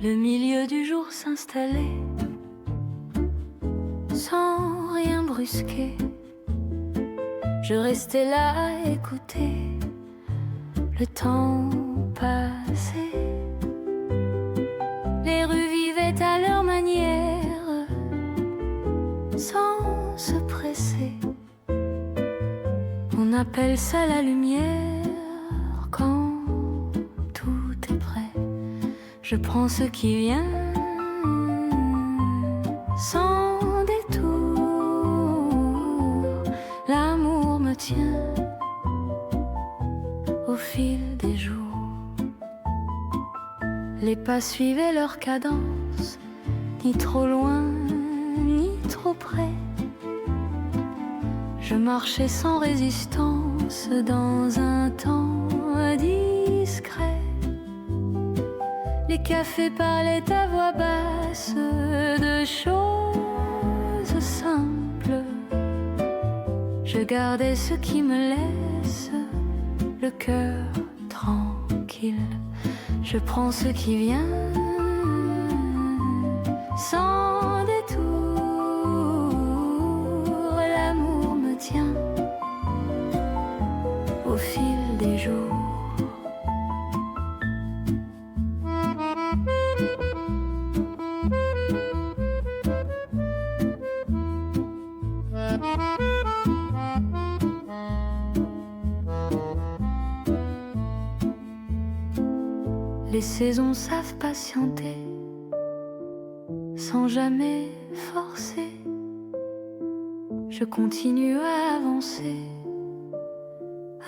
le milieu du jour s'installait, sans rien brusquer. Je restais là à écouter le temps passer. Les rues vivaient à leur manière, sans se presser. On appelle ça la lumière quand tout est prêt. Je prends ce qui vient sans détour. L'amour me tient au fil des jours. Les pas suivaient leur cadence, ni trop loin, ni trop près. Je marchais sans résistance dans un temps discret. Les cafés parlaient à voix basse de choses simples. Je gardais ce qui me laisse le cœur tranquille. Je prends ce qui vient sans détour. L'amour me tient au fil des jours. Les saisons savent patienter sans jamais forcer. Je continue à avancer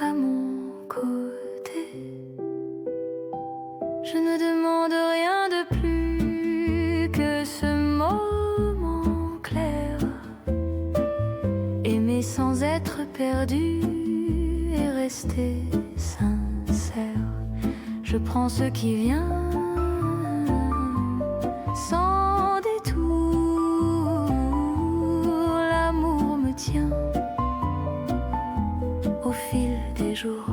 à mon côté. Je ne demande rien de plus que ce moment clair. Aimer sans être perdu et rester sincère. Je prends ce qui vient sans détour. L'amour me tient au fil des jours.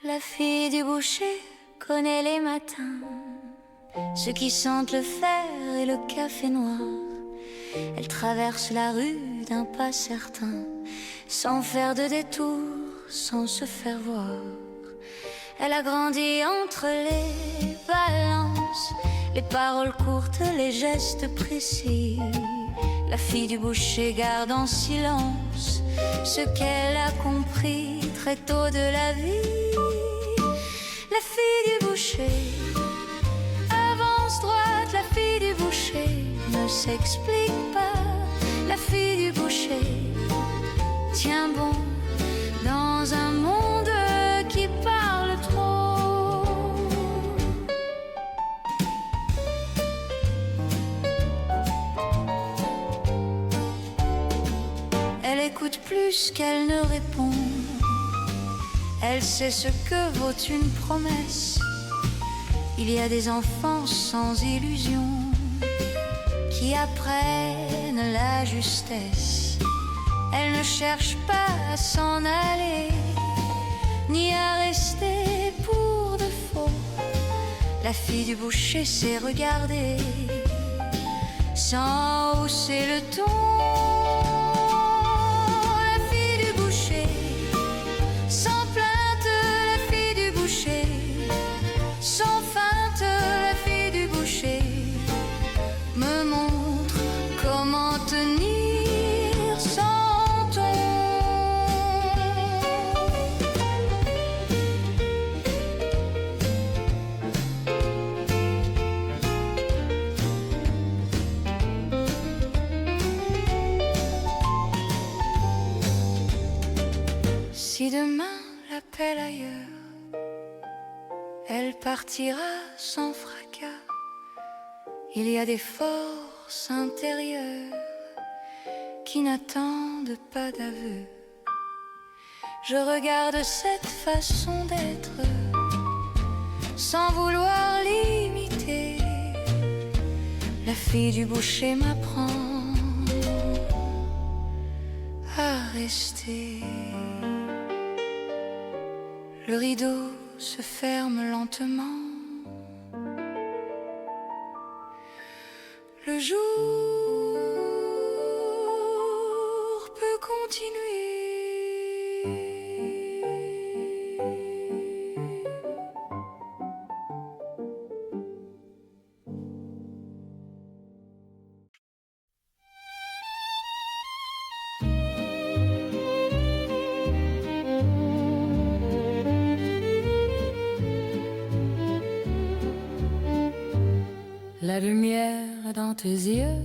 La fille du boucher connaît les matins, ceux qui sentent le fer et le café noir. Elle traverse la rue d'un pas certain, sans faire de détour, sans se faire voir. Elle a grandi entre les balances, les paroles courtes, les gestes précis. La fille du boucher garde en silence ce qu'elle a compris très tôt de la vie. La fille du boucher avance droite, la fille du boucher ne s'explique pas. La fille du boucher tient bon dans un monde qui parle trop. Elle écoute plus qu'elle ne répond. Elle sait ce que vaut une promesse. Il y a des enfants sans illusion qui apprennent la justesse. Elle ne cherche pas à s'en aller, ni à rester pour de faux. La fille du boucher sait regarder sans hausser le ton. Me montre comment tenir sans ton. Si demain l'appelle ailleurs, elle partira sans fracas. Il y a des forces intérieures qui n'attendent pas d'aveu. Je regarde cette façon d'être sans vouloir l'imiter. La fille du boucher m'apprend à rester. Le rideau se ferme lentement. Le jour peut continuer. La lumière dans tes yeux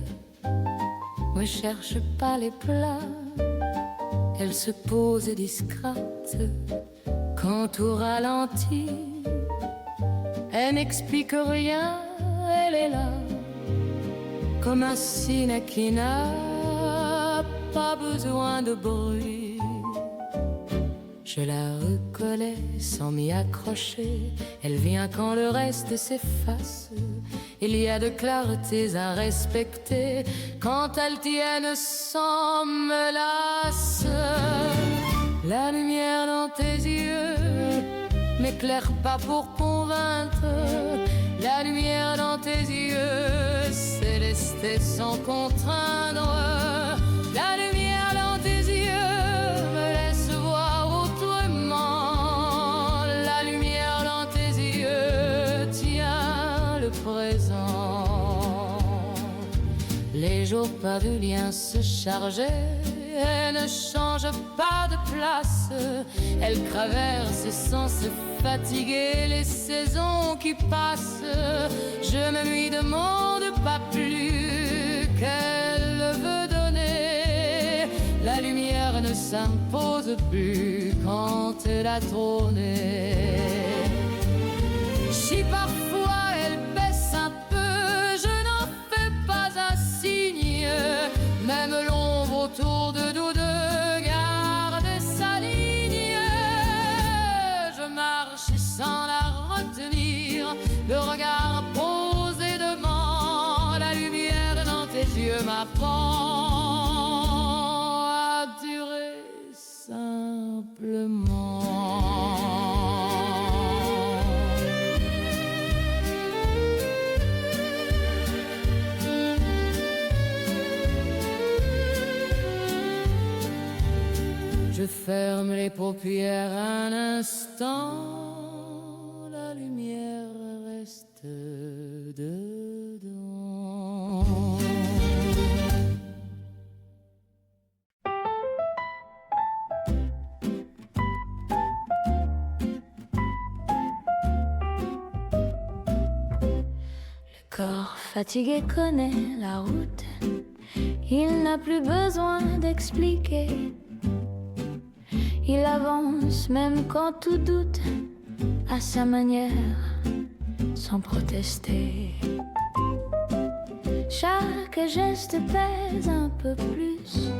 ne cherche pas les plats. Elle se pose discrète quand tout ralentit. Elle n'explique rien, elle est là comme un cygne qui n'a pas besoin de bruit. Je la reconnais sans m'y accrocher. Elle vient quand le reste s'efface. Il y a de clartés à respecter quand elles tiennent sans menace. La lumière dans tes yeux n'éclaire pas pour convaincre. La lumière dans tes yeux céleste sans contraindre. La lumière dans tes yeux me laisse voir autrement. La lumière dans tes yeux tient le présent. Les jours pavuliens se chargeaient. Elle ne change pas de place. Elle traverse sans se fatiguer les saisons qui passent. Je ne lui demande pas plus qu'elle veut donner. La lumière ne s'impose plus quand elle a tourné. Si parfois elle baisse un peu, je n'en fais pas un signe. Même l'ombre autour de nous deux garde sa ligne. Je marche sans la retenir, le regard posé devant. La lumière dans tes yeux m'apprend à durer simplement. Je ferme les paupières un instant, la lumière reste dedans. Le corps fatigué connaît la route, il n'a plus besoin d'expliquer. Il avance même quand tout doute, à sa manière, sans protester. Chaque geste pèse un peu plus,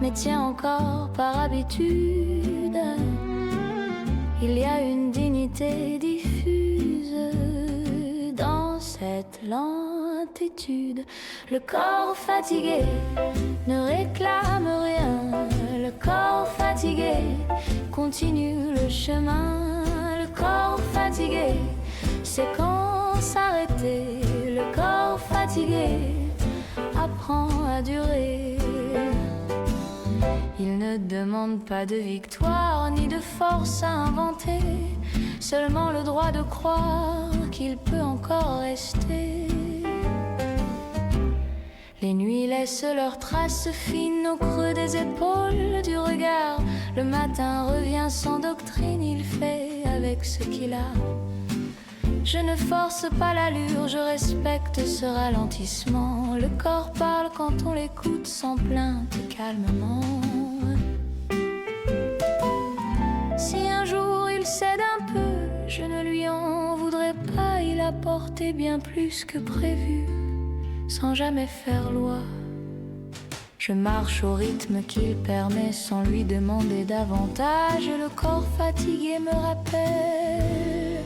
mais tient encore par habitude. Il y a une dignité diffuse dans cette lentitude. Le corps fatigué ne réclame rien. Le corps fatigué continue le chemin. Le corps fatigué sait quand s'arrêter. Le corps fatigué apprend à durer. Il ne demande pas de victoire ni de force à inventer, seulement le droit de croire qu'il peut encore rester. Les nuits laissent leurs traces fines au creux des épaules du regard. Le matin revient sans doctrine, il fait avec ce qu'il a. Je ne force pas l'allure, je respecte ce ralentissement. Le corps parle quand on l'écoute sans plainte, calmement. Si un jour il cède un peu, je ne lui en voudrais pas. Il a porté bien plus que prévu, sans jamais faire loi. Je marche au rythme qu'il permet sans lui demander davantage. Le corps fatigué me rappelle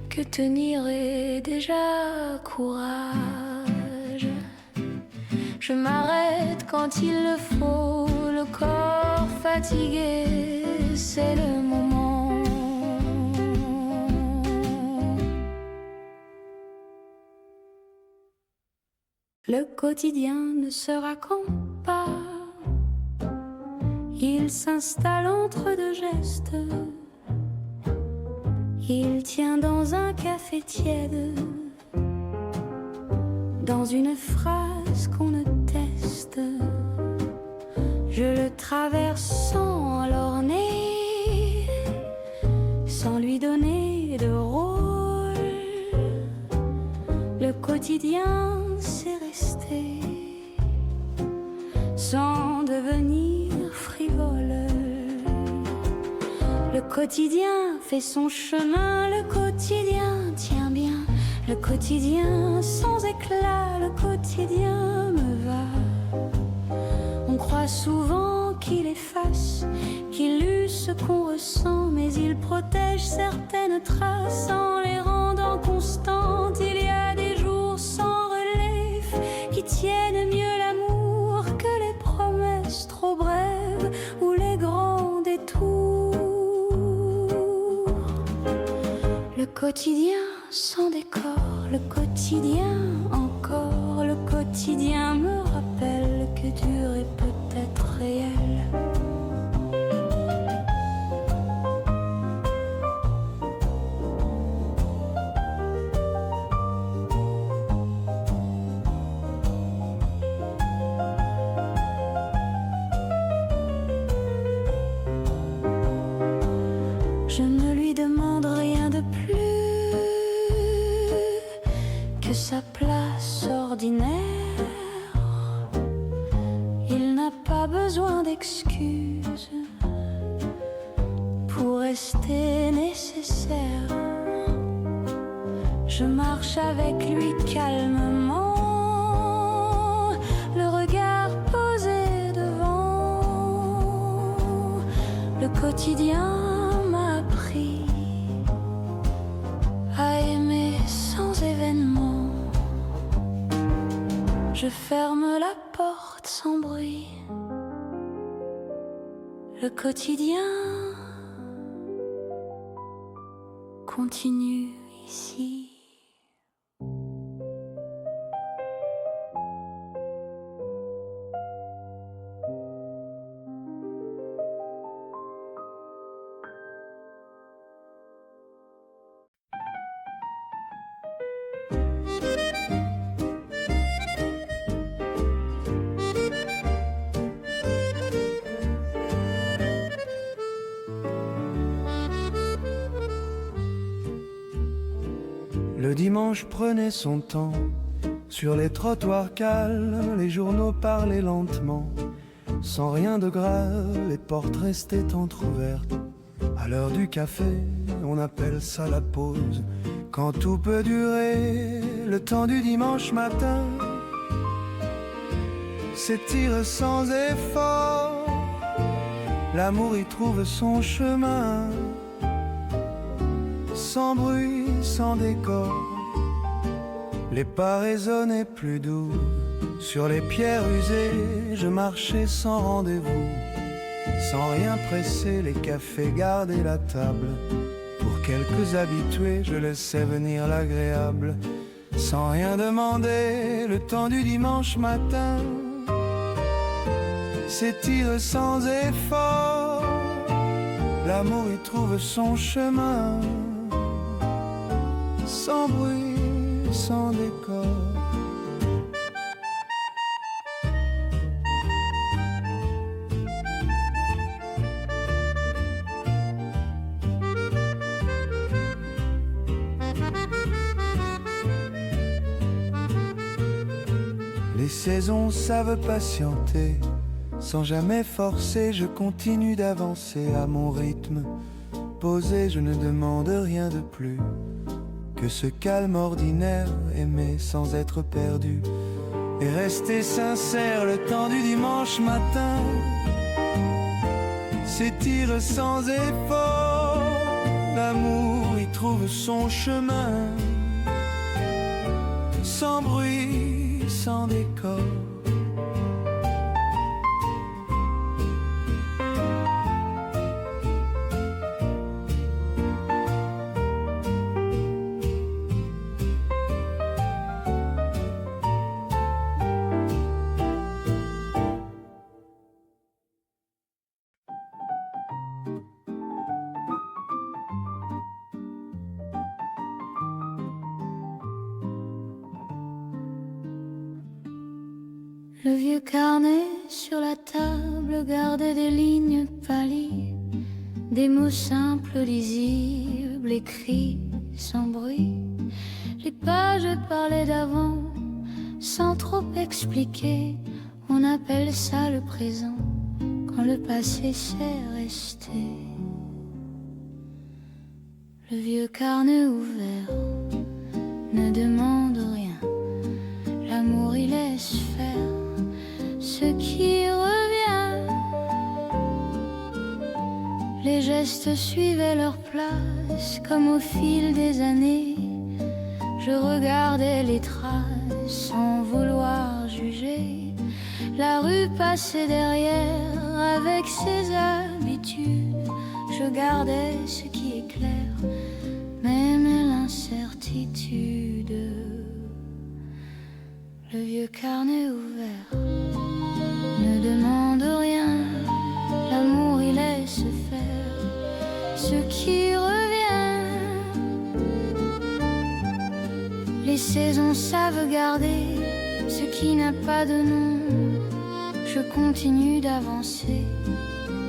que tenir est déjà courage. Je m'arrête quand il le faut, le corps fatigué, c'est le moment. Le quotidien ne se raconte pas, il s'installe entre deux gestes. Il tient dans un café tiède, dans une phrase qu'on ne teste. Je le traverse sans l'orner, sans lui donner de rôle. Le quotidien, c'est rester, sans devenir frivole. Le quotidien fait son chemin, le quotidien tient bien. Le quotidien sans éclat, le quotidien me va. On croit souvent qu'il efface, qu'il use ce qu'on ressent, mais il protège certaines traces en les rendant constantes. Il y a des jours sans relief qui tiennent mieux l'amour que les promesses trop brèves ou les grands détours. Le quotidien sans décor, le quotidien encore, le quotidien me rappelle que dur est peut-être réel. Je ne lui demande rien de plus que sa place ordinaire. Il n'a pas besoin d'excuses pour rester nécessaire. Je marche avec lui calmement, le regard posé devant. Le quotidien m'a appris à aimer sans événement. Je ferme la porte sans bruit. Le quotidien continue ici. Le dimanche prenait son temps, sur les trottoirs calmes, les journaux parlaient lentement, sans rien de grave, les portes restaient entr'ouvertes. À l'heure du café, on appelle ça la pause, quand tout peut durer, le temps du dimanche matin s'étire sans effort, l'amour y trouve son chemin, sans bruit, sans décor. Les pas résonnaient plus doux, sur les pierres usées, je marchais sans rendez-vous, sans rien presser, les cafés gardaient la table. Pour quelques habitués, je laissais venir l'agréable, sans rien demander, le temps du dimanche matin s'étire sans effort, l'amour y trouve son chemin, sans bruit, sans décor. Les saisons savent patienter, sans jamais forcer, je continue d'avancer à mon rythme. Posé, je ne demande rien de plus que ce calme ordinaire, aimer sans être perdu. et rester sincère le temps du dimanche matin. S'étire sans effort, l'amour y trouve son chemin, sans bruit, sans décor. Le vieux carnet sur la table gardait des lignes pâlies, des mots simples, lisibles, écrits sans bruit. Les pages parlaient d'avant, sans trop expliquer. On appelle ça le présent, quand le passé s'est resté. Le vieux carnet ouvert ne demande rien, l'amour il laisse faire ce qui revient. Les gestes suivaient leur place, comme au fil des années. Je regardais les traces sans vouloir juger. La rue passait derrière avec ses habitudes. Je gardais ce qui est clair, même l'incertitude. Le vieux carnet ouvert ne demande rien, l'amour il laisse faire ce qui revient. Les saisons savent garder ce qui n'a pas de nom. Je continue d'avancer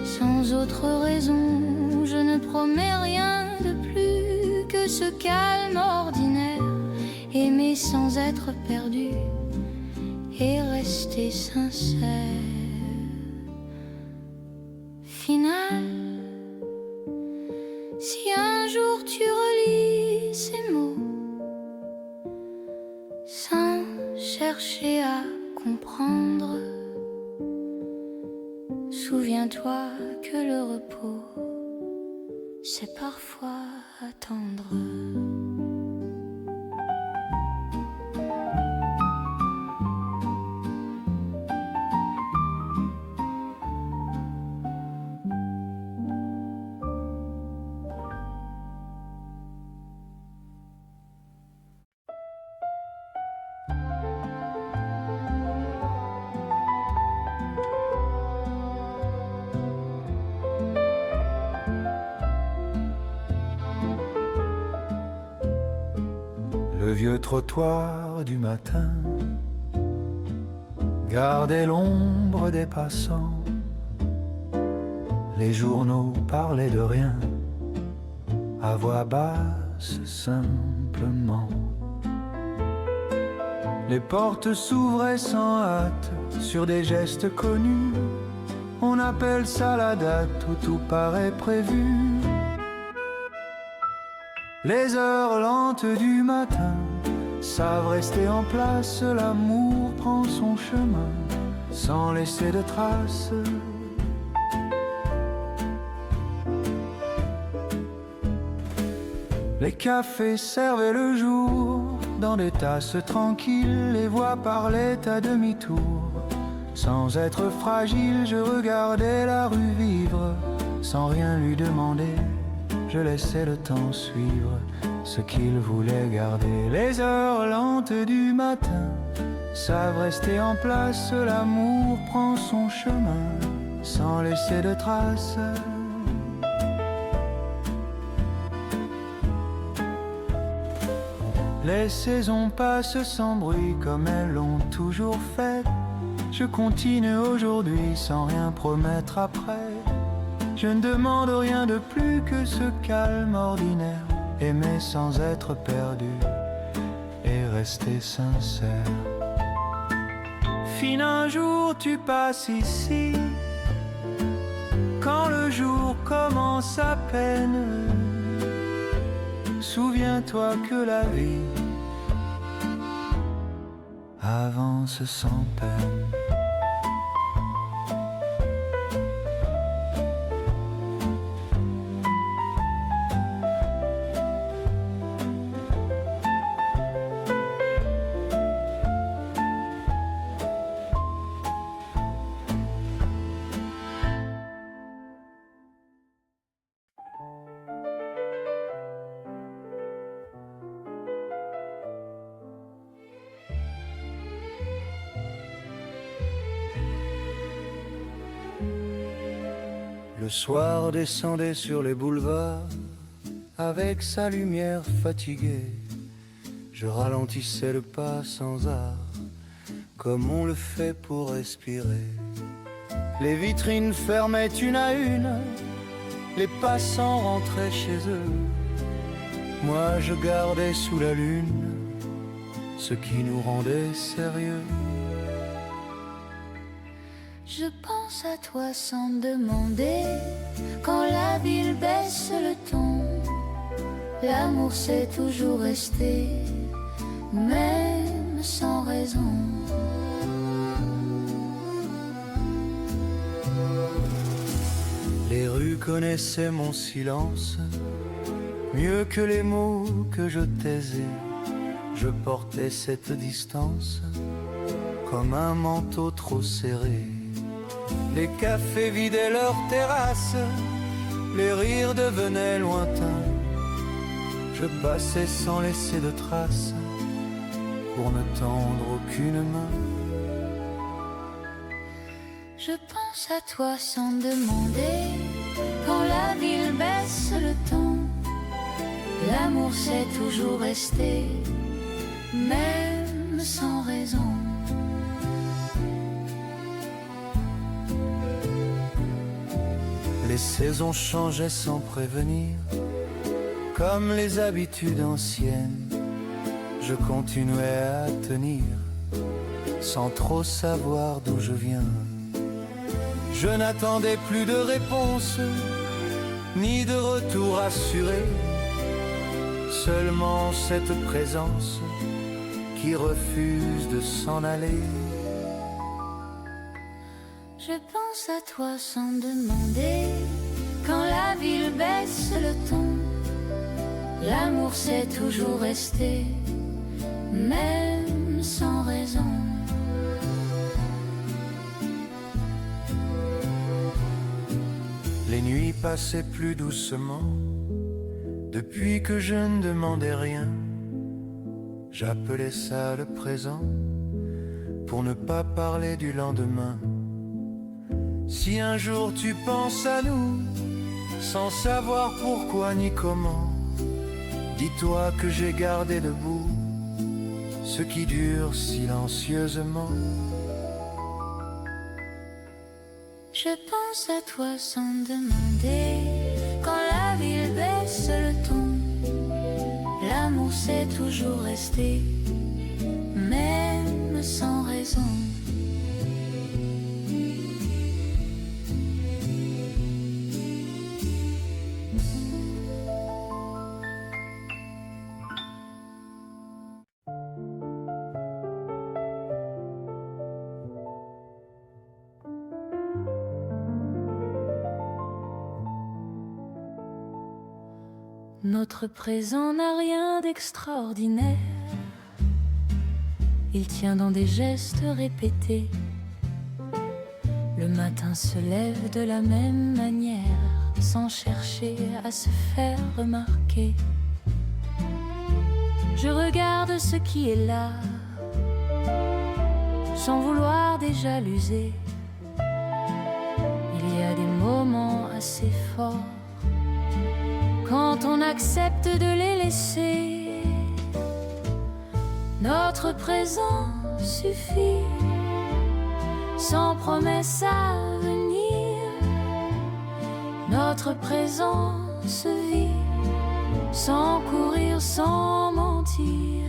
sans autre raison. Je ne promets rien de plus que ce calme ordinaire, aimer sans être perdu et rester sincère. Final, si un jour tu relis ces mots sans chercher à comprendre, souviens-toi que le repos, c'est parfois attendre. Le vieux trottoir du matin gardait l'ombre des passants. Les journaux parlaient de rien, à voix basse simplement. Les portes s'ouvraient sans hâte sur des gestes connus. On appelle ça la date où tout paraît prévu. Les heures lentes du matin savent rester en place. L'amour prend son chemin sans laisser de traces. Les cafés servaient le jour dans des tasses tranquilles. Les voix parlaient à demi-tour. Sans être fragile, je regardais la rue vivre. Sans rien lui demander, je laissais le temps suivre ce qu'il voulait garder. Les heures lentes du matin savent rester en place. L'amour prend son chemin sans laisser de traces. Les saisons passent sans bruit comme elles l'ont toujours fait. Je continue aujourd'hui sans rien promettre après. Je ne demande rien de plus que ce calme ordinaire. Aimer sans être perdu et rester sincère. Fin, un jour tu passes ici, quand le jour commence à peine. Souviens-toi que la vie avance sans peine. Le soir descendait sur les boulevards, avec sa lumière fatiguée. Je ralentissais le pas sans art, comme on le fait pour respirer. Les vitrines fermaient une à une, les passants rentraient chez eux. Moi je gardais sous la lune ce qui nous rendait sérieux. Je pense à toi sans demander, quand la ville baisse le ton. L'amour c'est toujours resté, même sans raison. Les rues connaissaient mon silence, mieux que les mots que je taisais. Je portais cette distance comme un manteau trop serré. Les cafés vidaient leurs terrasses, les rires devenaient lointains. Je passais sans laisser de traces, pour ne tendre aucune main. Je pense à toi sans demander, quand la ville baisse le ton. L'amour c'est toujours resté, même sans raison. Les saisons changeaient sans prévenir, comme les habitudes anciennes. Je continuais à tenir, sans trop savoir d'où je viens. Je n'attendais plus de réponse, ni de retour assuré. Seulement cette présence qui refuse de s'en aller. Je pense à toi sans demander, quand la ville baisse le ton. L'amour c'est toujours resté, même sans raison. Les nuits passaient plus doucement, depuis que je ne demandais rien. J'appelais ça le présent, pour ne pas parler du lendemain. Si un jour tu penses à nous, sans savoir pourquoi ni comment, dis-toi que j'ai gardé debout ce qui dure silencieusement. Je pense à toi sans demander, quand la ville baisse le ton. L'amour c'est toujours resté, même sans raison. Notre présent n'a rien d'extraordinaire. Il tient dans des gestes répétés. Le matin se lève de la même manière, sans chercher à se faire remarquer. Je regarde ce qui est là, sans vouloir déjà l'user. Il y a des moments assez forts quand on accepte de les laisser. Notre présent suffit, sans promesse à venir. Notre présent se vit, sans courir, sans mentir.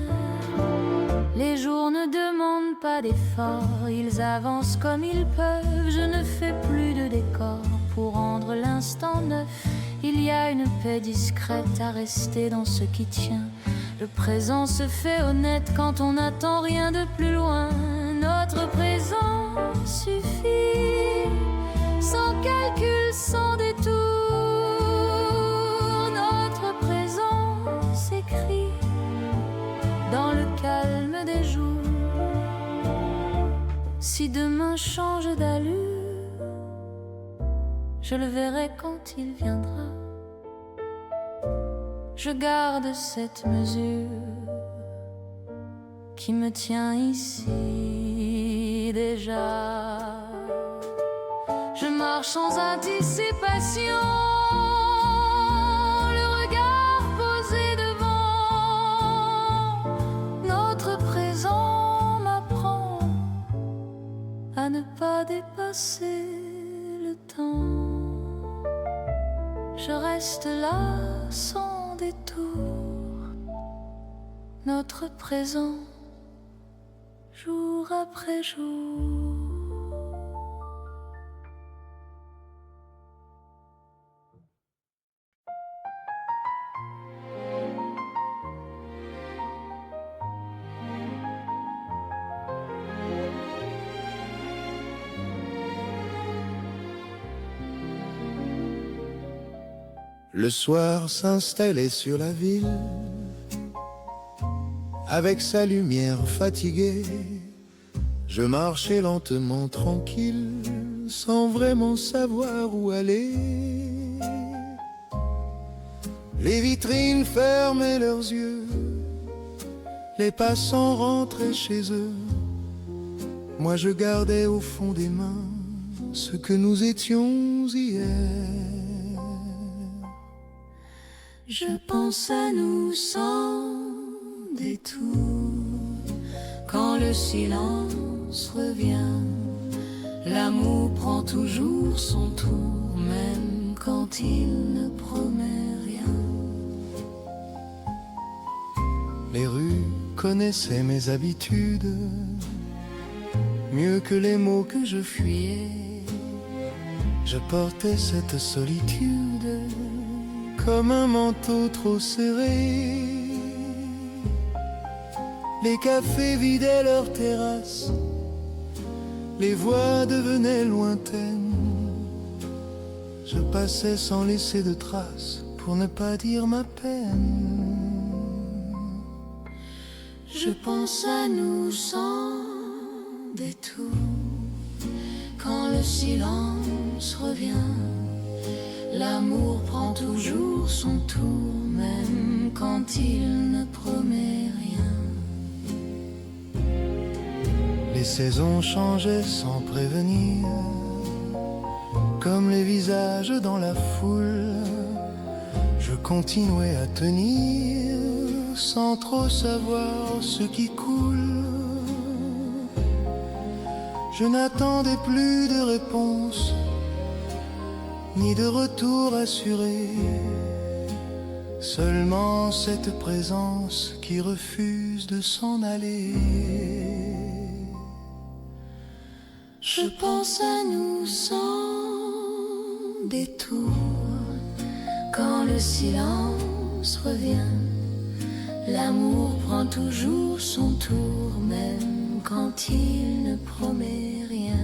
Les jours ne demandent pas d'effort, ils avancent comme ils peuvent. Je ne fais plus de décor pour rendre l'instant neuf. Il y a une paix discrète à rester dans ce qui tient. Le présent se fait honnête quand on n'attend rien de plus loin. Notre présent suffit, sans calcul, sans détour. Notre présent s'écrit dans le calme des jours. Si demain change d'allure, je le verrai quand il viendra. Je garde cette mesure qui me tient ici déjà. Je marche sans anticipation, le regard posé devant. Notre présent m'apprend à ne pas dépasser le temps. Je reste là sans détour, notre présent, jour après jour. Le soir s'installait sur la ville, avec sa lumière fatiguée. Je marchais lentement, tranquille, sans vraiment savoir où aller. Les vitrines fermaient leurs yeux, les passants rentraient chez eux. Moi je gardais au fond des mains ce que nous étions hier. Je pense à nous sans détour, quand le silence revient. L'amour prend toujours son tour, même quand il ne promet rien. Les rues connaissaient mes habitudes, mieux que les mots que je fuyais. Je portais cette solitude comme un manteau trop serré. Les cafés vidaient leurs terrasses, les voix devenaient lointaines. Je passais sans laisser de traces, pour ne pas dire ma peine. Je pense à nous sans détour, quand le silence revient. L'amour prend toujours son tour, même quand il ne promet rien. Les saisons changeaient sans prévenir, comme les visages dans la foule. Je continuais à tenir, sans trop savoir ce qui coule. Je n'attendais plus de réponse, ni de retour assuré, seulement cette présence qui refuse de s'en aller. Je pense à nous sans détour, quand le silence revient. L'amour prend toujours son tour, même quand il ne promet rien.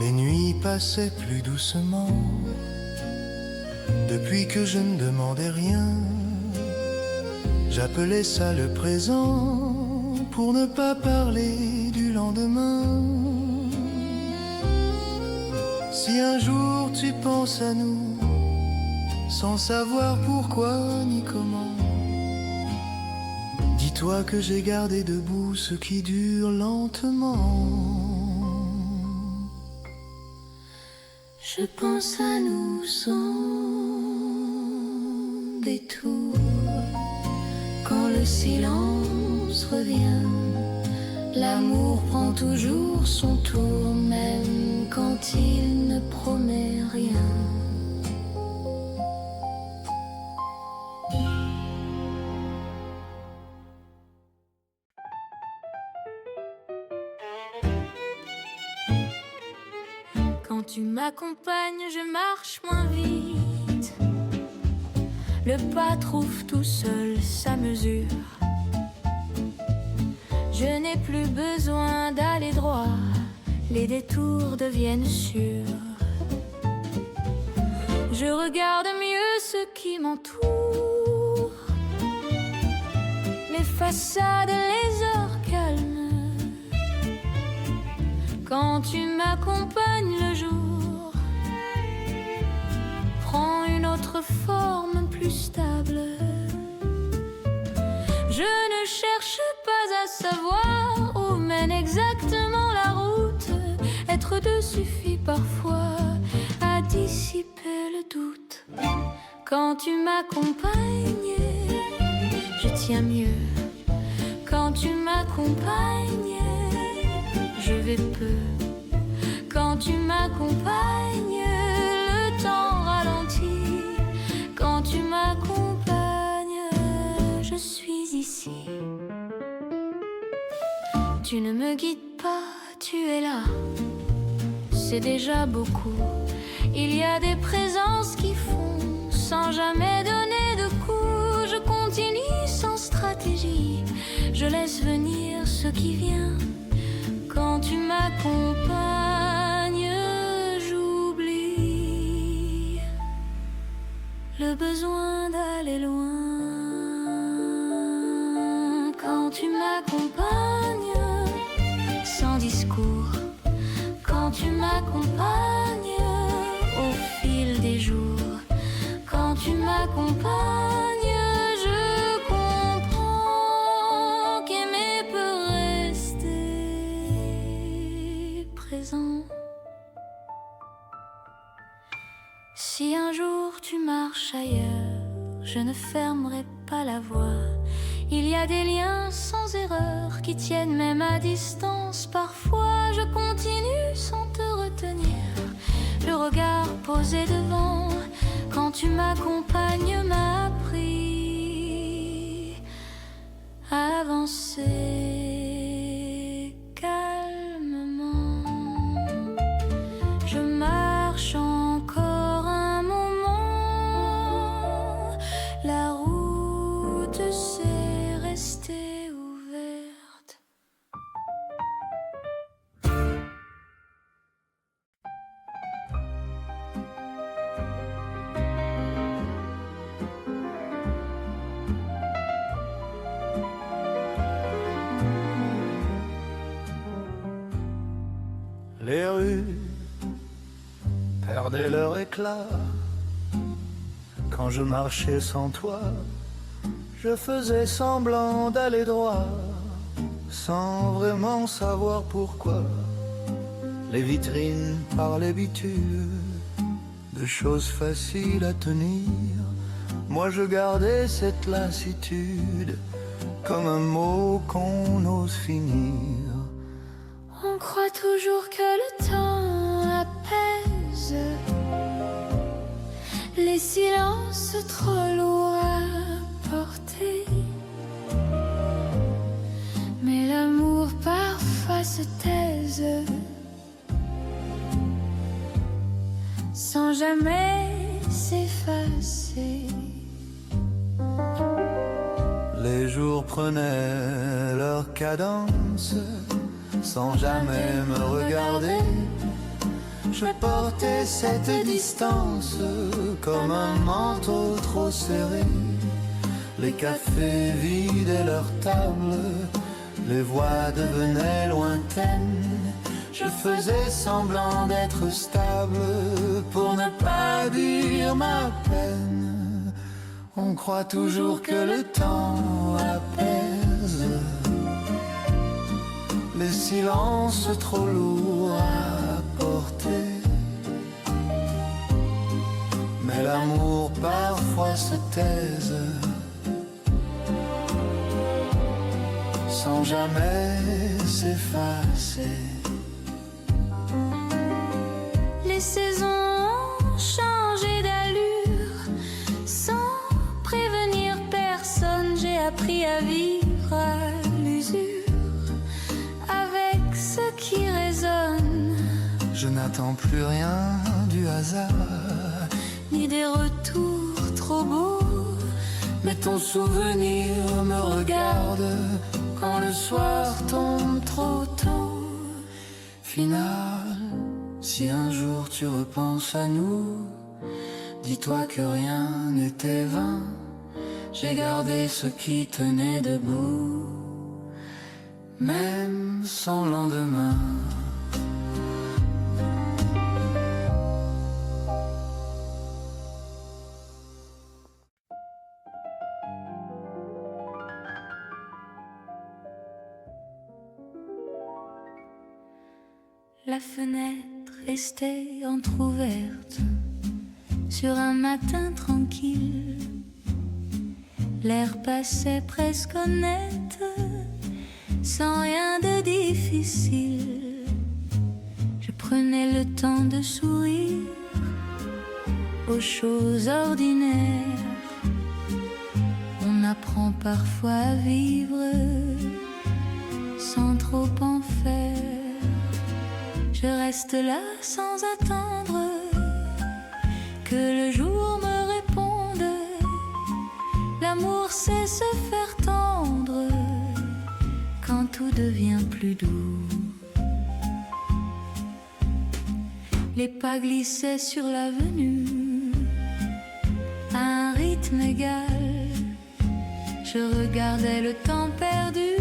Les nuits passaient plus doucement, depuis que je ne demandais rien. J'appelais ça le présent, pour ne pas parler du lendemain. Si un jour tu penses à nous, sans savoir pourquoi ni comment, dis-toi que j'ai gardé debout ce qui dure lentement. Je pense à nous sans détour, quand le silence revient. L'amour prend toujours son tour, même quand il ne promet rien. Quand tu m'accompagnes, je marche moins vite. Le pas trouve tout seul sa mesure. Je n'ai plus besoin d'aller droit, les détours deviennent sûrs. Je regarde mieux ce qui m'entoure, les façades, les heures calmes. Quand tu m'accompagnes, le jour prend une autre forme plus stable. Je ne cherche pas à savoir où mène exactement la route. Être deux suffit parfois à dissiper le doute. Quand tu m'accompagnes, je tiens mieux. Quand tu m'accompagnes, je vais peu. Quand tu m'accompagnes, le temps ralentit. Quand tu m'accompagnes, je suis ici. Tu ne me guides pas, tu es là. C'est déjà beaucoup. Il y a des présences qui font sans jamais donner de coups. Je continue sans stratégie. Je laisse venir ce qui vient. Quand tu m'accompagnes, j'oublie le besoin d'aller loin. Quand tu m'accompagnes, sans discours. Quand tu m'accompagnes, au fil des jours. Quand tu m'accompagnes, je comprends qu'aimer peut rester présent. Si un jour tu marches ailleurs, je ne fermerai pas la voie. Il y a des liens sans erreur qui tiennent même à distance. Parfois je continue sans te retenir, le regard posé devant. Quand tu m'accompagnes m'a appris à avancer calmement. Je marche encore un moment, la route s'est restée ouverte. Les rues perdaient leur éclat. Quand je marchais sans toi, je faisais semblant d'aller droit, sans vraiment savoir pourquoi. Les vitrines parlaient bitume, de choses faciles à tenir. Moi je gardais cette lassitude, comme un mot qu'on ose finir. On croit toujours que le temps apaise les silences trop lourds à porter. Mais l'amour parfois se taise sans jamais s'effacer. Les jours prenaient leur cadence sans jamais me regarder. Je portais cette distance comme un manteau trop serré. Les cafés vidaient leurs tables, les voix devenaient lointaines. Je faisais semblant d'être stable pour ne pas dire ma peine. On croit toujours que le temps apaise les silences trop lourds à porter. Mais l'amour parfois se taise sans jamais s'effacer. Les saisons ont changé d'allure sans prévenir personne. J'ai appris à vivre à l'usure avec ce qui résonne. Je n'attends plus rien du hasard, ni des retours trop beaux mais ton souvenir me regarde quand le soir tombe trop tôt. Final, si un jour tu repenses à nous, dis-toi que rien n'était vain. J'ai gardé ce qui tenait debout, même sans lendemain. La fenêtre restait entr'ouverte sur un matin tranquille. L'air passait presque honnête, sans rien de difficile. Je prenais le temps de sourire aux choses ordinaires. On apprend parfois à vivre sans trop en faire. Je reste là sans attendre que le jour me réponde. L'amour sait se faire tendre quand tout devient plus doux. Les pas glissaient sur l'avenue à un rythme égal. Je regardais le temps perdu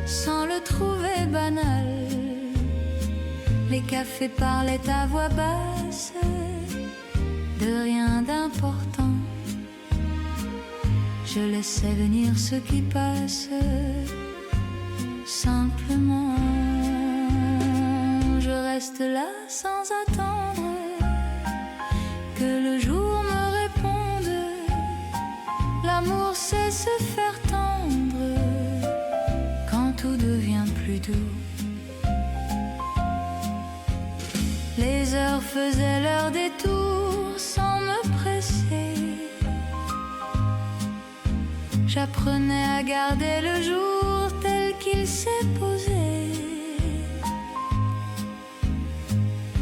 sans le trouver banal. Les cafés parlaient à voix basse de rien d'important. Je laissais venir ce qui passe simplement. Je reste là sans attendre que le jour me réponde. L'amour sait se faire tendre quand tout devient plus doux. Les heures faisaient leur détour sans me presser. J'apprenais à garder le jour tel qu'il s'est posé.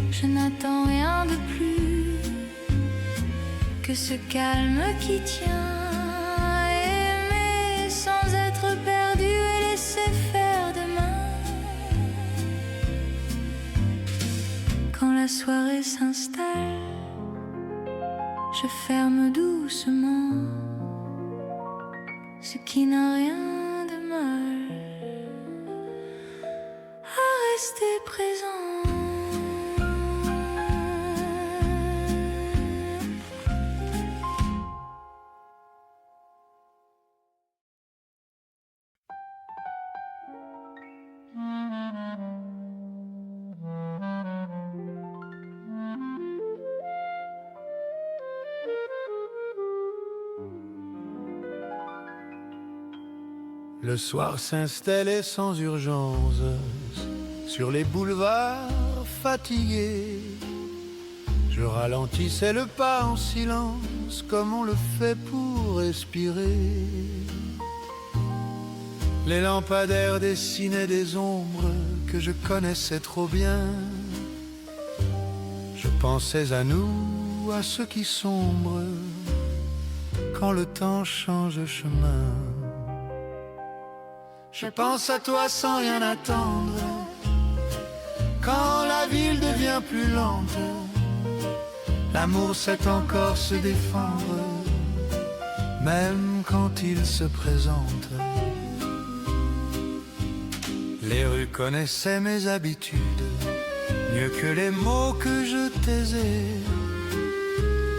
Je n'attends rien de plus que ce calme qui tient. Aimer sans être perdu et laisser faire demain. Quand la soirée s'installe, je ferme doucement ce qui n'a rien de mal à rester présent. Le soir s'installait sans urgence sur les boulevards fatigués. Je ralentissais le pas en silence comme on le fait pour respirer. Les lampadaires dessinaient des ombres que je connaissais trop bien. Je pensais à nous, à ceux qui sombrent quand le temps change chemin. Je pense à toi sans rien attendre quand la ville devient plus lente. L'amour sait encore se défendre même quand il se présente. Les rues connaissaient mes habitudes mieux que les mots que je taisais.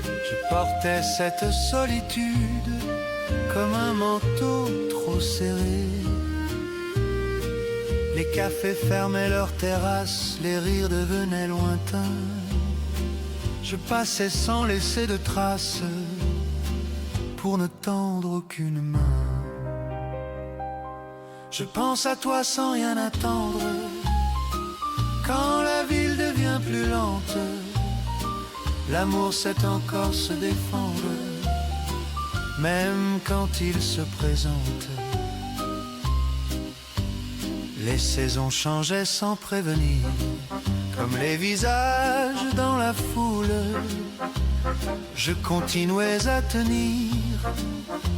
Je portais cette solitude comme un manteau trop serré. Les cafés fermaient leurs terrasses, les rires devenaient lointains. Je passais sans laisser de traces pour ne tendre aucune main. Je pense à toi sans rien attendre quand la ville devient plus lente. L'amour sait encore se défendre même quand il se présente. Les saisons changeaient sans prévenir, comme les visages dans la foule. Je continuais à tenir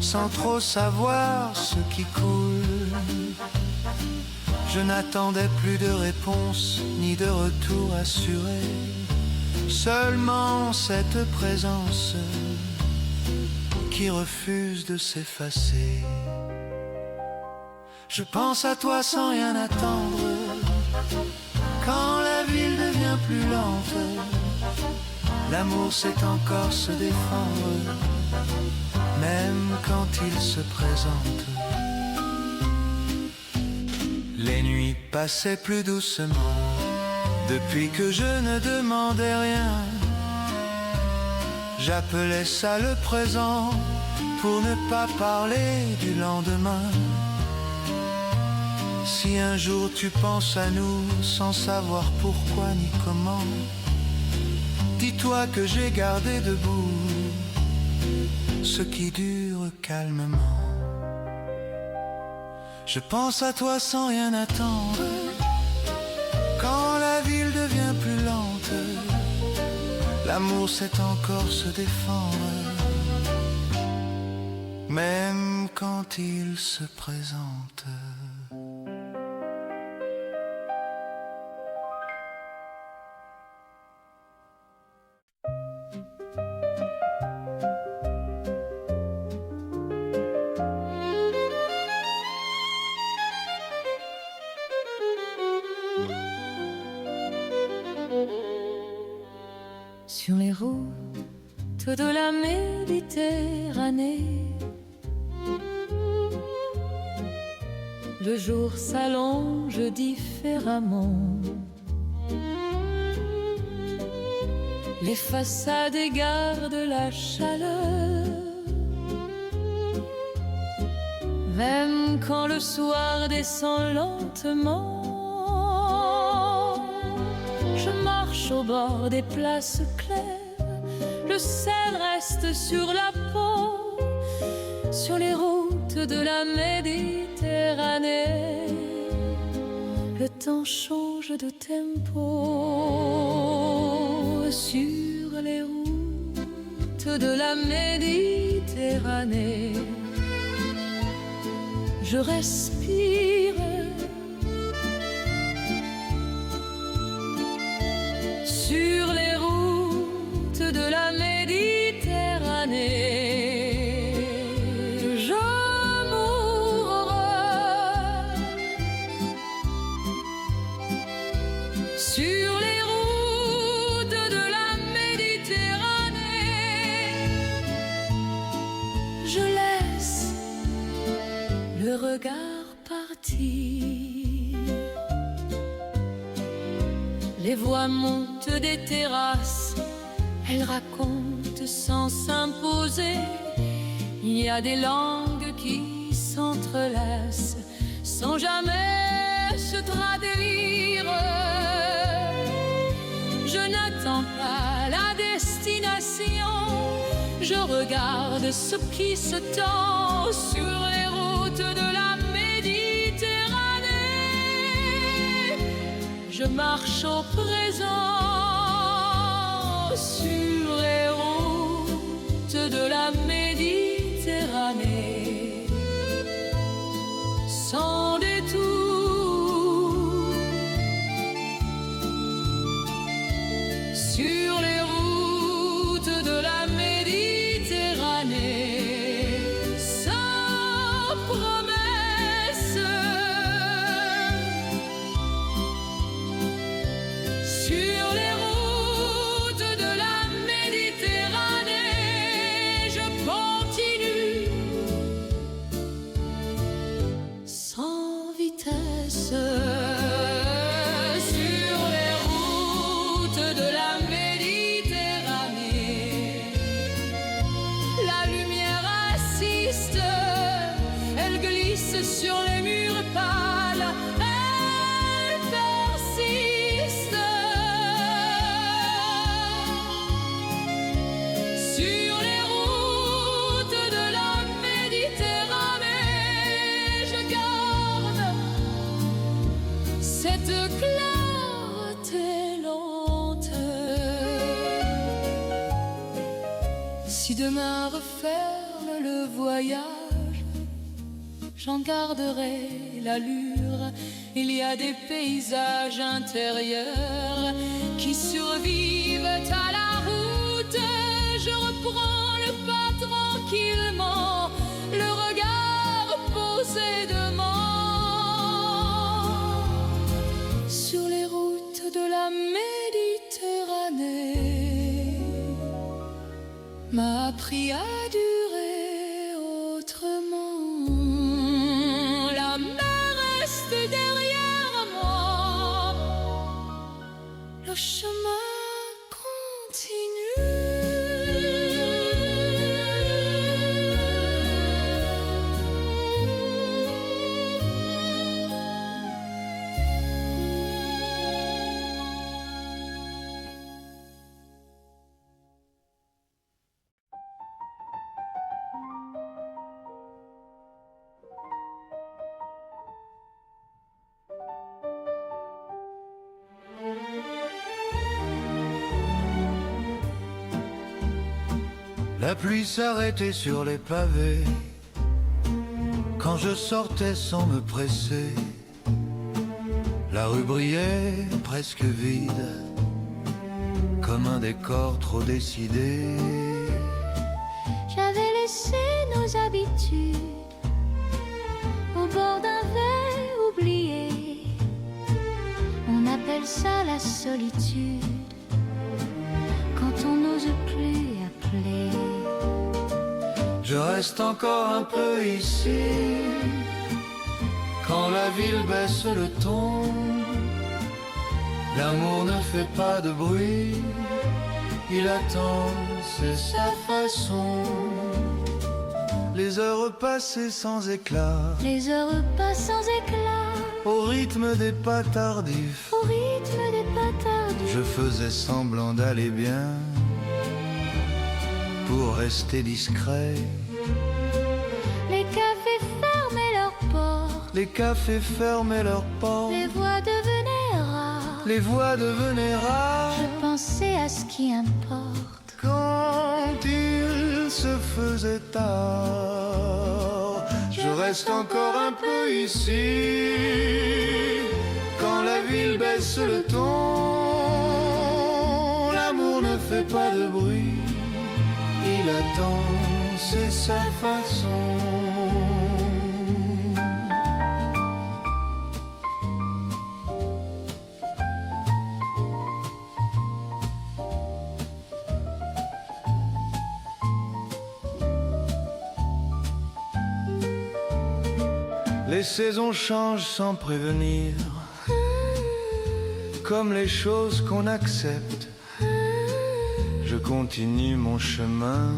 sans trop savoir ce qui coule. Je n'attendais plus de réponse ni de retour assuré, seulement cette présence qui refuse de s'effacer. Je pense à toi sans rien attendre, quand la ville devient plus lente, l'amour sait encore se défendre, même quand il se présente. Les nuits passaient plus doucement, depuis que je ne demandais rien. J'appelais ça le présent, pour ne pas parler du lendemain. Si un jour tu penses à nous sans savoir pourquoi ni comment, dis-toi que j'ai gardé debout ce qui dure calmement. Je pense à toi sans rien attendre, quand la ville devient plus lente, l'amour sait encore se défendre, même quand il se présente. Sur les routes de la Méditerranée, le jour s'allonge différemment. Les façades gardent la chaleur, même quand le soir descend lentement. Je marche au bord des places claires, le sel reste sur la peau. Sur les routes de la Méditerranée, le temps change de tempo. Sur les routes de la Méditerranée, je respire. Sur les routes de la Méditerranée, je mourrai. Sur les routes de la Méditerranée, je laisse le regard partir. Les voix montent des terrasses, elles racontent sans s'imposer. Il y a des langues qui s'entrelacent sans jamais se traduire. Je n'attends pas la destination, je regarde ce qui se tend sur les routes de la Méditerranée. Je marche au présent sur les routes de la Méditerranée, sans détour. Sur les routes de la Méditerranée, sans promesse. Sur les routes de la Méditerranée, demain referme le voyage, j'en garderai l'allure. Il y a des paysages intérieurs qui survivent à la route. Je reprends le pas tranquillement, le regard posé devant. Sur les routes de la Méditerranée m'a appris à durer autrement. La mer reste derrière moi, le chemin continue. La pluie s'arrêtait sur les pavés quand je sortais sans me presser. La rue brillait presque vide, comme un décor trop décidé. J'avais laissé nos habitudes au bord d'un verre oublié. On appelle ça la solitude quand on n'ose plus appeler. Je reste encore un peu ici quand la ville baisse le ton. L'amour ne fait pas de bruit, il attend, c'est sa façon. Les heures passées sans éclat, Les heures passent sans éclat, au rythme des pas tardifs. au rythme des pas tardifs. Je faisais semblant d'aller bien pour rester discret. Les cafés fermaient leurs portes, Les cafés fermaient leurs portes, les voix devenaient rares. les voix devenaient rares. Je pensais à ce qui importe. Quand il se faisait tard, je reste encore un peu ici. Quand la ville baisse le ton, l'amour ne fait pas de bruit. Il attend, c'est sa façon. Les saisons changent sans prévenir, comme les choses qu'on accepte. Je continue mon chemin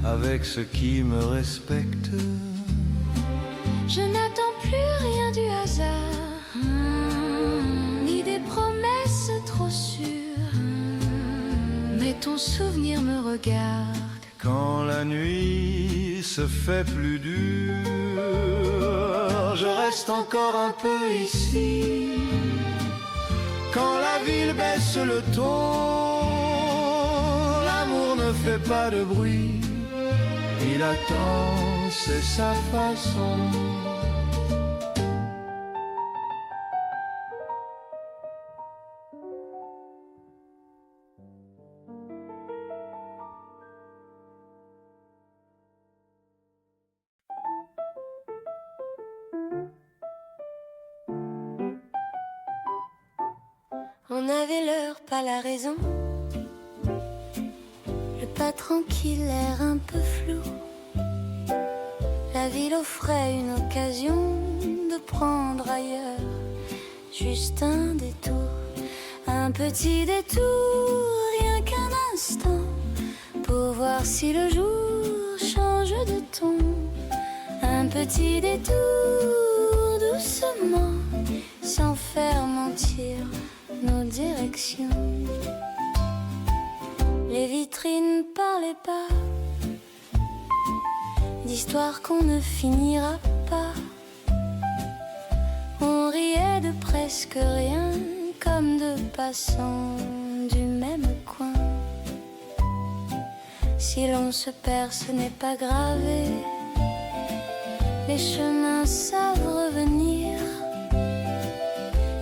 avec ceux qui me respectent. Je n'attends plus rien du hasard, ni des promesses trop sûres. Mais ton souvenir me regarde. Quand la nuit se fait plus dure, je reste encore un peu ici. Quand la ville baisse le ton, l'amour ne fait pas de bruit. Il attend, c'est sa façon. On avait l'heure, pas la raison. Le pas tranquille, l'air un peu flou. La ville offrait une occasion de prendre ailleurs juste un détour. Un petit détour, rien qu'un instant, pour voir si le jour change de ton. Un petit détour, doucement, sans faire mentir nos directions. Les vitrines parlaient pas d'histoires qu'on ne finira pas. On riait de presque rien, comme de passants du même coin. Si l'on se perd, ce n'est pas grave. Les chemins savent revenir.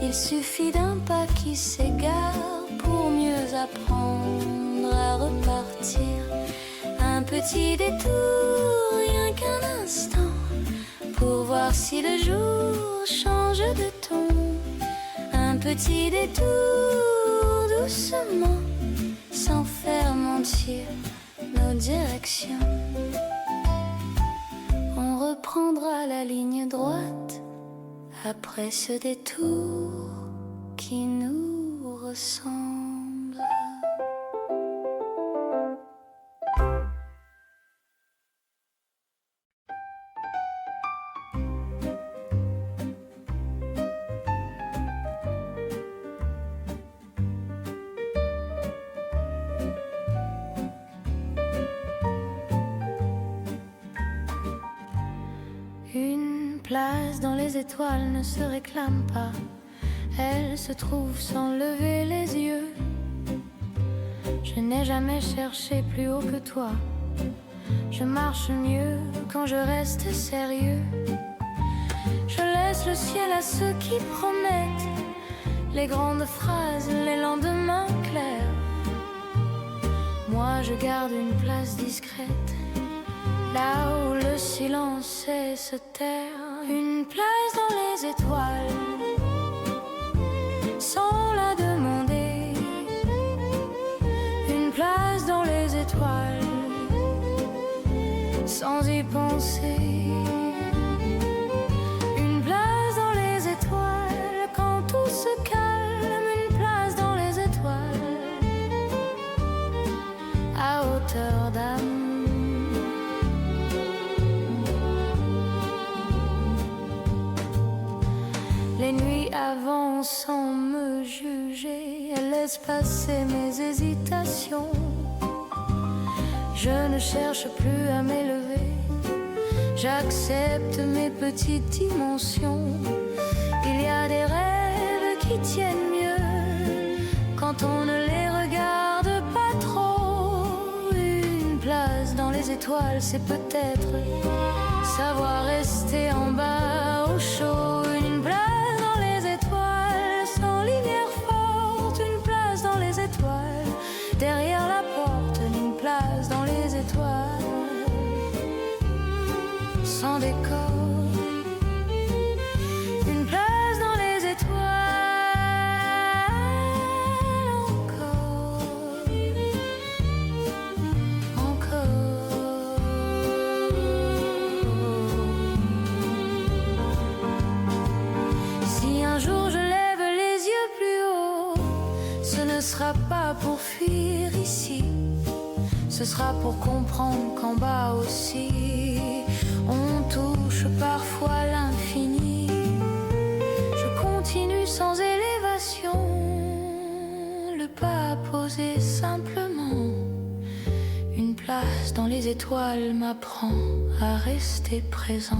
Il suffit d'un pas qui s'égare pour mieux apprendre à repartir. Un petit détour, rien qu'un instant, pour voir si le jour change de ton. Un petit détour, doucement, sans faire mentir nos directions. On reprendra la ligne droite après ce détour qui nous ressemble. Une place dans les étoiles ne se réclame pas, elle se trouve sans lever les yeux. Je n'ai jamais cherché plus haut que toi, je marche mieux quand je reste sérieux. Je laisse le ciel à ceux qui promettent les grandes phrases, les lendemains clairs. Moi je garde une place discrète, là où le silence sait se taire. Une place dans les étoiles, sans la demander. Une place dans les étoiles, sans y penser. Une place dans les étoiles, quand tout se calme. Une place dans les étoiles, à hauteur d'âme. Les nuits avancent sans me juger, elles laissent passer mes hésitations. Je ne cherche plus à m'élever, j'accepte mes petites dimensions. Il y a des rêves qui tiennent mieux quand on ne les regarde pas trop. Une place dans les étoiles, c'est peut-être savoir rester en bas au chaud. Une place sans lumière forte, une place dans les étoiles, derrière la porte, une place dans les étoiles, sans décor, une place dans les étoiles, encore. Si un jour je lève les yeux plus haut, ce ne sera pas pour fuir ici, ce sera pour comprendre qu'en bas aussi, on touche parfois l'infini. Je continue sans élévation, le pas posé simplement. Une place dans les étoiles m'apprend à rester présent.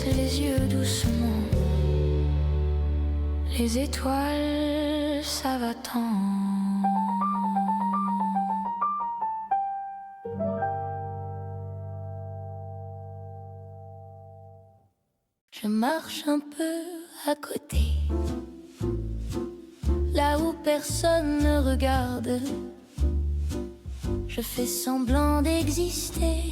Les yeux doucement, les étoiles, ça va tant. Je marche un peu à côté, là où personne ne regarde. Je fais semblant d'exister,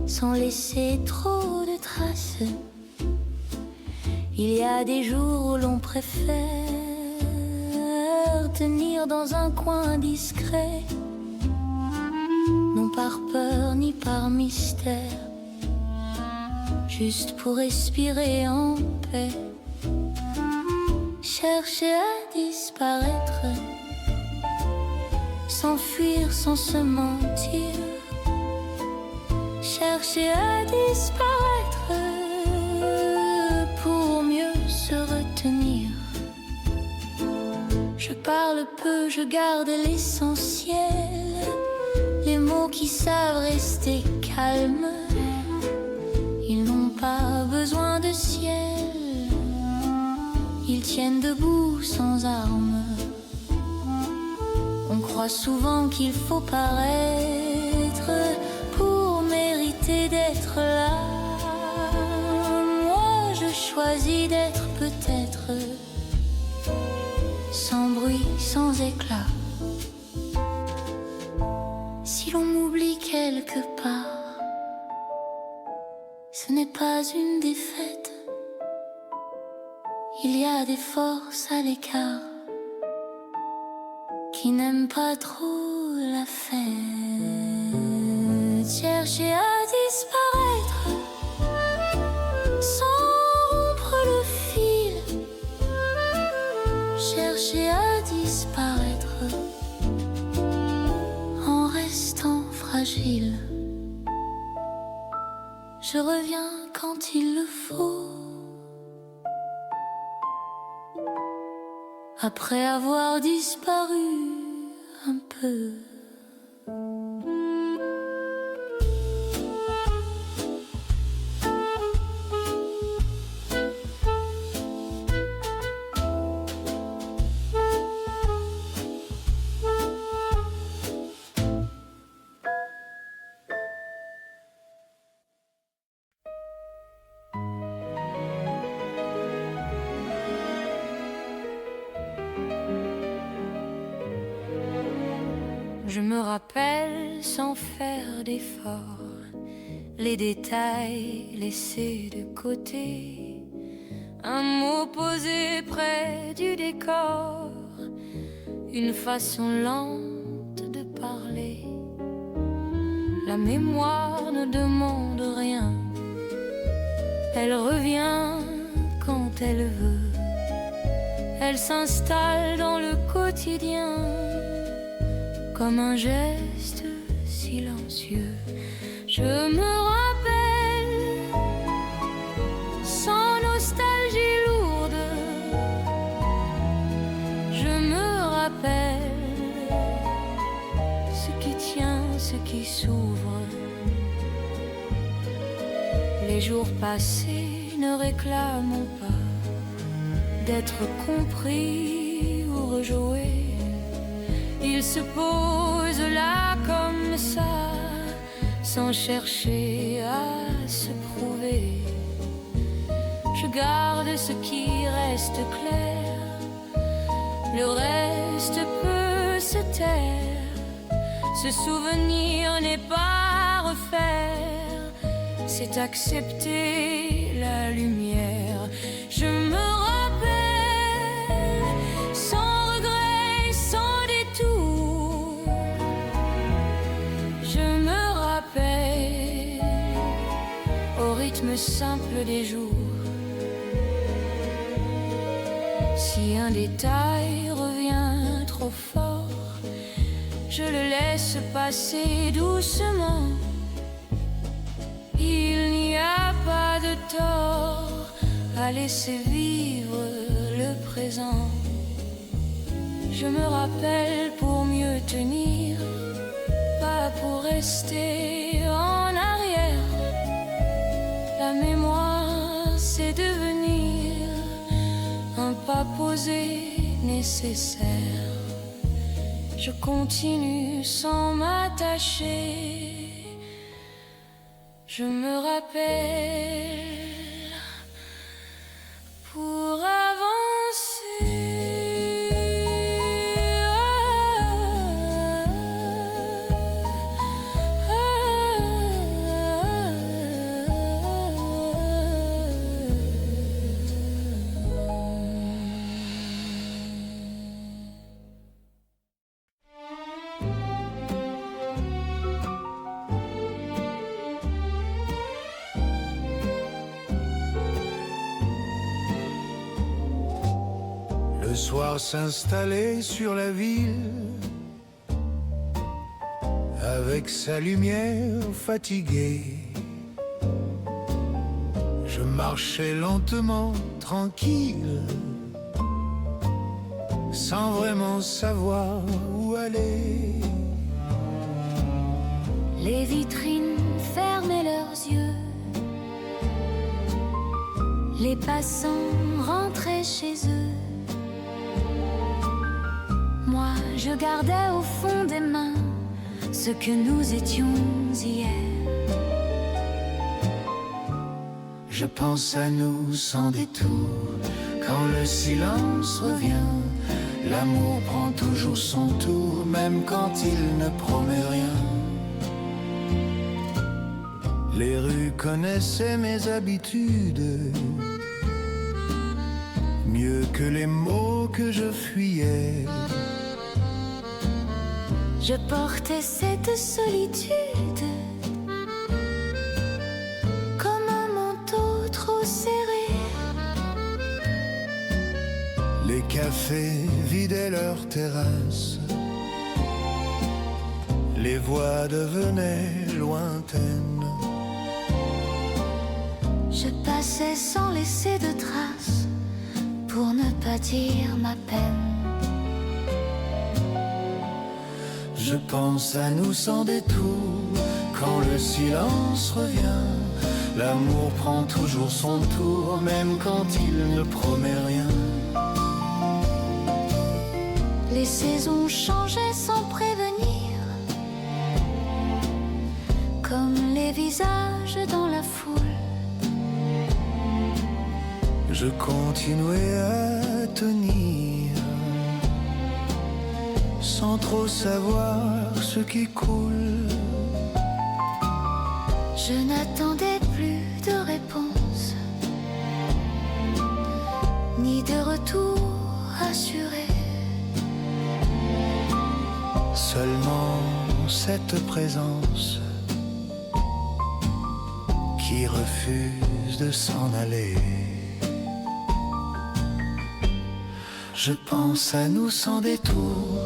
sans laisser trop de traces. Il y a des jours où l'on préfère tenir dans un coin discret, non par peur ni par mystère, juste pour respirer en paix. Chercher à disparaître, s'enfuir sans se mentir. Chercher à disparaître, parle peu, je garde l'essentiel. Les mots qui savent rester calmes, ils n'ont pas besoin de ciel. Ils tiennent debout sans armes. On croit souvent qu'il faut paraître pour mériter d'être là. Moi je choisis d'être peut-être sans bruit, sans éclat. Si l'on m'oublie quelque part, ce n'est pas une défaite. Il y a des forces à l'écart qui n'aiment pas trop la fête. Chercher à disparaître sans rompre le fil. Chercher à disparaître en restant fragile. Je reviens quand il le faut, après avoir disparu un peu. Je me rappelle sans faire d'effort les détails laissés de côté, un mot posé près du décor, une façon lente de parler. La mémoire ne demande rien, elle revient quand elle veut, elle s'installe dans le quotidien comme un geste silencieux. Je me rappelle sans nostalgie lourde. Je me rappelle ce qui tient, ce qui s'ouvre. Les jours passés ne réclament pas d'être compris ou rejoués. Il se pose là comme ça, sans chercher à se prouver. Je garde ce qui reste clair, le reste peut se taire. Ce souvenir n'est pas à refaire, c'est accepter la lumière. Je me rappelle sans regret, sans détour. Je me rappelle au rythme simple des jours. Si un détail revient trop fort, je le laisse passer doucement. Il n'y a pas de tort à laisser vivre le présent. Je me rappelle pour mieux tenir, pas pour rester en arrière. La mémoire, c'est devenir un pas posé nécessaire. Je continue sans m'attacher. Je me rappelle pour avancer. Le soir s'installait sur la ville, avec sa lumière fatiguée. Je marchais lentement, tranquille, sans vraiment savoir où aller. Les vitrines fermaient leurs yeux, les passants rentraient chez eux. Moi, je gardais au fond des mains ce que nous étions hier. Je pense à nous sans détour, quand le silence revient. L'amour prend toujours son tour, même quand il ne promet rien. Les rues connaissaient mes habitudes, mieux que les mots que je fuyais. Je portais cette solitude comme un manteau trop serré. Les cafés vidaient leurs terrasses, les voix devenaient lointaines. Je passais sans laisser de traces pour ne pas dire ma peine. Je pense à nous sans détour, quand le silence revient. L'amour prend toujours son tour, même quand il ne promet rien. Les saisons changeaient sans prévenir, comme les visages dans la foule. Je continuais à tenir, sans trop savoir ce qui coule. Je n'attendais plus de réponse, ni de retour assuré. Seulement cette présence qui refuse de s'en aller. Je pense à nous sans détour,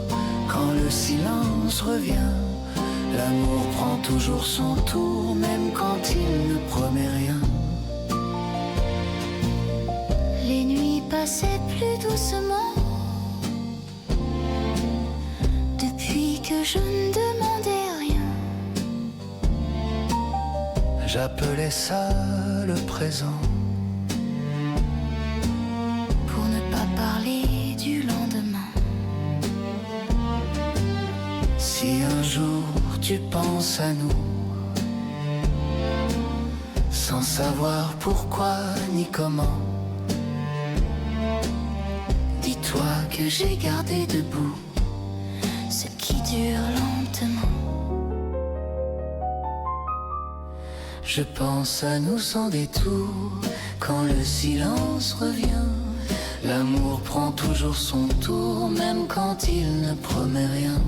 quand le silence revient. L'amour prend toujours son tour, même quand il ne promet rien. Les nuits passaient plus doucement, depuis que je ne demandais rien. J'appelais ça le présent, pour ne pas parler du lendemain. Si un jour tu penses à nous, sans savoir pourquoi ni comment, dis-toi que j'ai gardé debout Ce qui dure lentement. Je pense à nous sans détour, quand le silence revient. L'amour prend toujours son tour, même quand il ne promet rien.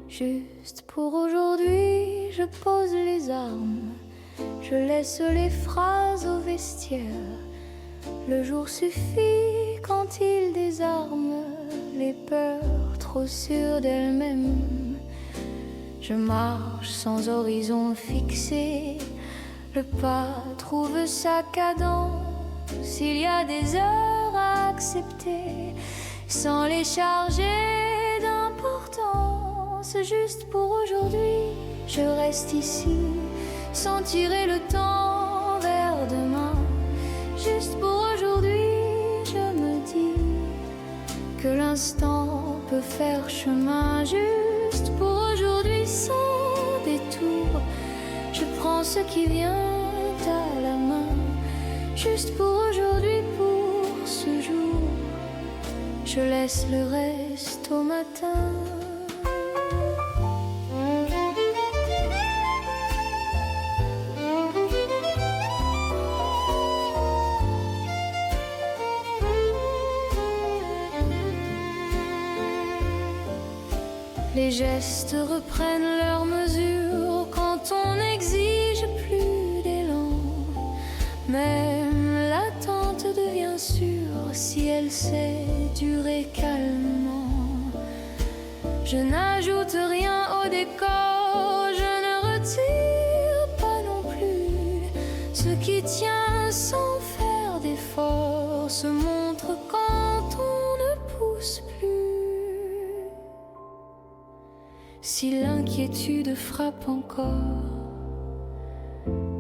Juste pour aujourd'hui, je pose les armes, je laisse les phrases au vestiaire. Le jour suffit quand il désarme les peurs trop sûres d'elles-mêmes. Je marche sans horizon fixé, le pas trouve sa cadence. Il y a des heures à accepter sans les charger d'importance. Juste pour aujourd'hui, je reste ici sans tirer le temps vers demain. Juste pour aujourd'hui, je me dis que l'instant peut faire chemin. Juste pour aujourd'hui, sans détour, je prends ce qui vient à la main. Juste pour aujourd'hui, pour ce jour, je laisse le reste au matin. Les gestes reprennent leur mesure quand on n'exige plus d'élan. Même l'attente devient sûre si elle sait durer calmement. Je n'ajoute rien au décor, je ne retire pas non plus. Ce qui tient sans faire d'effort se montre quand on ne pousse plus. Si l'inquiétude frappe encore,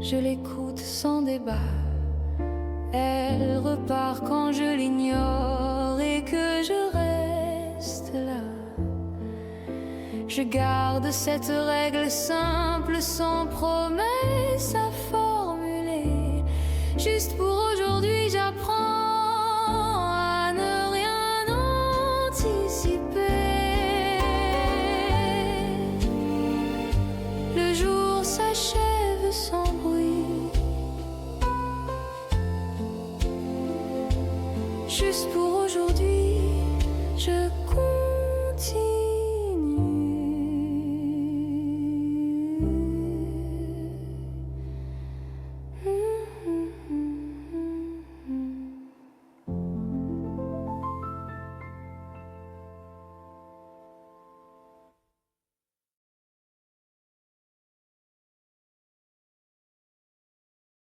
je l'écoute sans débat. Elle repart quand je l'ignore et que je reste là. Je garde cette règle simple sans promesse à formuler. Juste pour aujourd'hui, j'apprends à ne rien anticiper. Le jour s'achève sans bruit. Juste pour aujourd'hui, je compte.